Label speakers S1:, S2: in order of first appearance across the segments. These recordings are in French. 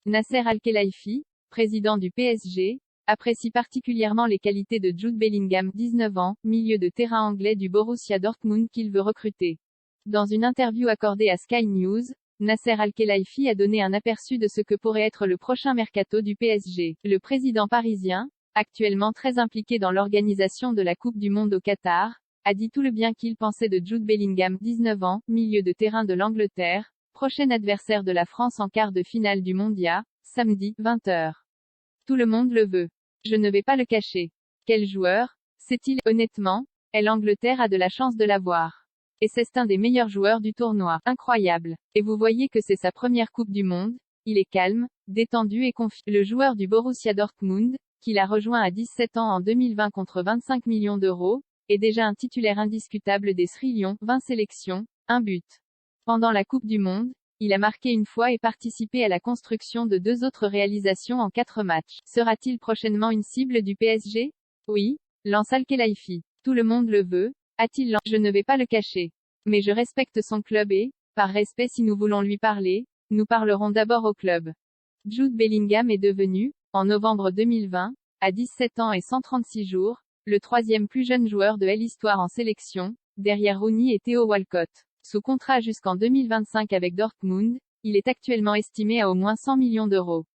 S1: Nasser Al-Khelaifi, président du PSG, apprécie particulièrement les qualités de Jude Bellingham, 19 ans, milieu de terrain anglais du Borussia Dortmund qu'il veut recruter. Dans une interview accordée à Sky News, Nasser Al-Khelaifi a donné un aperçu de ce que pourrait être le prochain mercato du PSG. Le président parisien, actuellement très impliqué dans l'organisation de la Coupe du Monde au Qatar, a dit tout le bien qu'il pensait de Jude Bellingham, 19 ans, milieu de terrain de l'Angleterre, prochain adversaire de la France en quart de finale du Mondial, samedi, 20h. Tout le monde le veut. Je ne vais pas le cacher. Quel joueur, c'est-il, honnêtement, l'Angleterre a de la chance de l'avoir. Et c'est un des meilleurs joueurs du tournoi. Incroyable. Et vous voyez que c'est sa première Coupe du Monde, il est calme, détendu et confiant. Le joueur du Borussia Dortmund, qu'il a rejoint à 17 ans en 2020 contre 25 millions d'euros, est déjà un titulaire indiscutable des Sri Lions, 20 sélections, 1 but. Pendant la Coupe du Monde, il a marqué une fois et participé à la construction de 2 autres réalisations en 4 matchs. Sera-t-il prochainement une cible du PSG? Oui, lance Al-Khelaifi. Tout le monde le veut, a-t-il lancé. Je ne vais pas le cacher. Mais je respecte son club et, par respect si nous voulons lui parler, nous parlerons d'abord au club. Jude Bellingham est devenu, en novembre 2020, à 17 ans et 136 jours, le 3e plus jeune joueur de l'histoire en sélection, derrière Rooney et Theo Walcott. Sous contrat jusqu'en 2025 avec Dortmund, il est actuellement estimé à au moins 100 millions d'euros.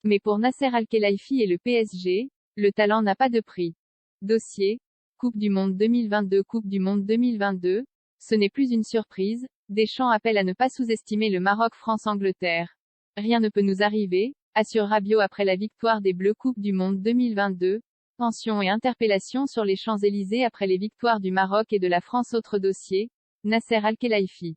S1: Mais pour Nasser Al-Khelaifi et le PSG, le talent n'a pas de prix. Dossier, Coupe du Monde 2022, Coupe du Monde 2022, ce n'est plus une surprise, Deschamps appelle à ne pas sous-estimer le Maroc, France-Angleterre. Rien ne peut nous arriver, assure Rabiot après la victoire des Bleus Coupe du Monde 2022. Tension et interpellation sur les Champs-Élysées après les victoires du Maroc et de la France. Autre dossier, Nasser Al-Khelaifi.